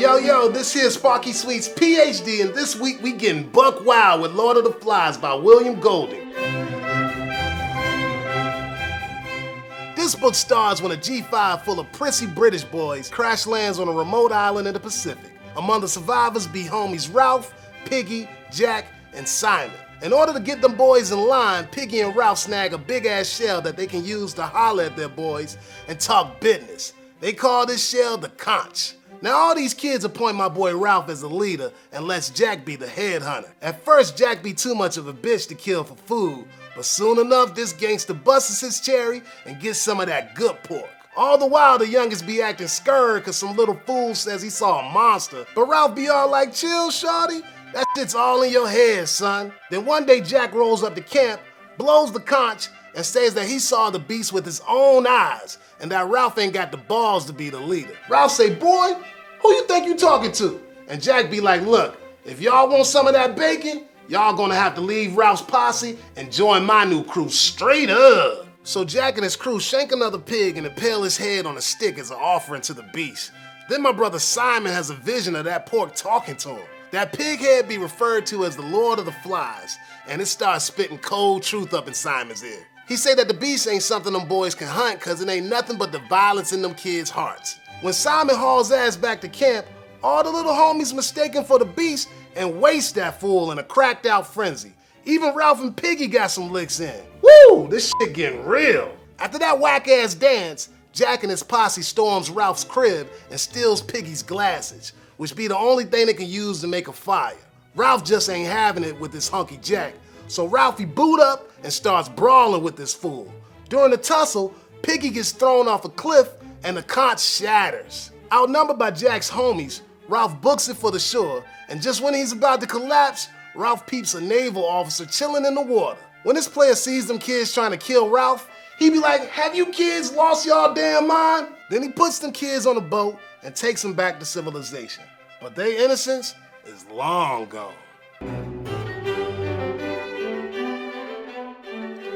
Yo, this here's Sparky Sweet's PhD, and this week we getting buck wild with Lord of the Flies by William Golding. This book stars when a G5 full of prissy British boys crash lands on a remote island in the Pacific. Among the survivors be homies Ralph, Piggy, Jack, and Simon. In order to get them boys in line, Piggy and Ralph snag a big-ass shell that they can use to holler at their boys and talk business. They call this shell the conch. Now all these kids appoint my boy Ralph as the leader and lets Jack be the headhunter. At first, Jack be too much of a bitch to kill for food, but soon enough, this gangster busts his cherry and gets some of that good pork. All the while, the youngest be acting scared cause some little fool says he saw a monster, but Ralph be all like, chill, shawty. That shit's all in your head, son. Then one day, Jack rolls up to camp, blows the conch, and says that he saw the beast with his own eyes, and that Ralph ain't got the balls to be the leader. Ralph say, boy, who you think you talking to? And Jack be like, look, if y'all want some of that bacon, y'all gonna have to leave Ralph's posse and join my new crew straight up. So Jack and his crew shank another pig and impale his head on a stick as an offering to the beast. Then my brother Simon has a vision of that pork talking to him. That pig head be referred to as the Lord of the Flies, and it starts spitting cold truth up in Simon's ear. He say that the beast ain't something them boys can hunt cause it ain't nothing but the violence in them kids' hearts. When Simon hauls ass back to camp, all the little homies mistake him for the beast and waste that fool in a cracked out frenzy. Even Ralph and Piggy got some licks in. Woo, this shit getting real. After that whack ass dance, Jack and his posse storms Ralph's crib and steals Piggy's glasses, which be the only thing they can use to make a fire. Ralph just ain't having it with this hunky Jack, so Ralphie boot up and starts brawling with this fool. During the tussle, Piggy gets thrown off a cliff and the conch shatters. Outnumbered by Jack's homies, Ralph books it for the shore, and just when he's about to collapse, Ralph peeps a naval officer chilling in the water. When this player sees them kids trying to kill Ralph, he be like, have you kids lost y'all damn mind? Then he puts them kids on a boat and takes them back to civilization. But their innocence is long gone.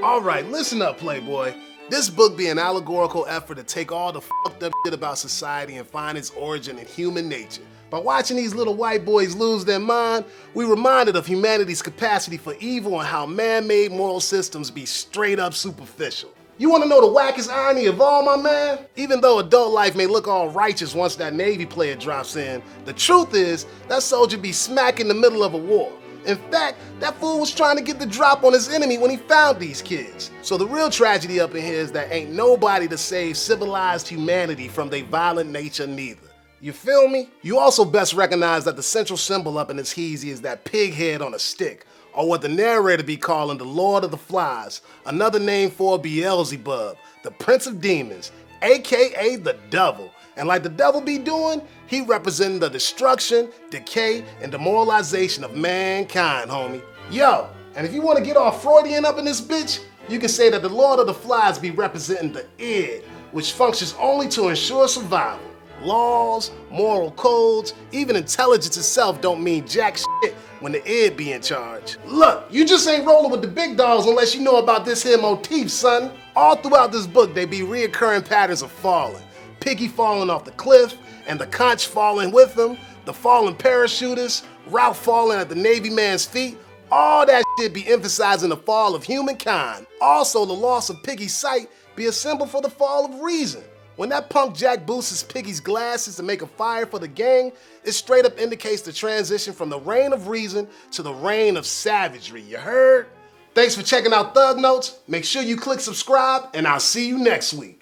All right, listen up, Playboy. This book be an allegorical effort to take all the fucked up shit about society and find its origin in human nature. By watching these little white boys lose their mind, we reminded of humanity's capacity for evil and how man-made moral systems be straight up superficial. You wanna know the wackest irony of all, my man? Even though adult life may look all righteous once that Navy player drops in, the truth is that soldier be smack in the middle of a war. In fact, that fool was trying to get the drop on his enemy when he found these kids. So the real tragedy up in here is that ain't nobody to save civilized humanity from their violent nature neither. You feel me? You also best recognize that the central symbol up in this heezy is that pig head on a stick, or what the narrator be calling the Lord of the Flies, another name for Beelzebub, the Prince of Demons, aka the Devil. And like the devil be doing, he representing the destruction, decay, and demoralization of mankind, homie. Yo, and if you want to get all Freudian up in this bitch, you can say that the Lord of the Flies be representing the id, which functions only to ensure survival. Laws, moral codes, even intelligence itself don't mean jack shit when the id be in charge. Look, you just ain't rolling with the big dogs unless you know about this here motif, son. All throughout this book, they be reoccurring patterns of falling. Piggy falling off the cliff, and the conch falling with him, the fallen parachutist, Ralph falling at the Navy man's feet. All that shit be emphasizing the fall of humankind. Also, the loss of Piggy's sight be a symbol for the fall of reason. When that punk Jack boosts Piggy's glasses to make a fire for the gang, it straight up indicates the transition from the reign of reason to the reign of savagery, you heard? Thanks for checking out Thug Notes. Make sure you click subscribe, and I'll see you next week.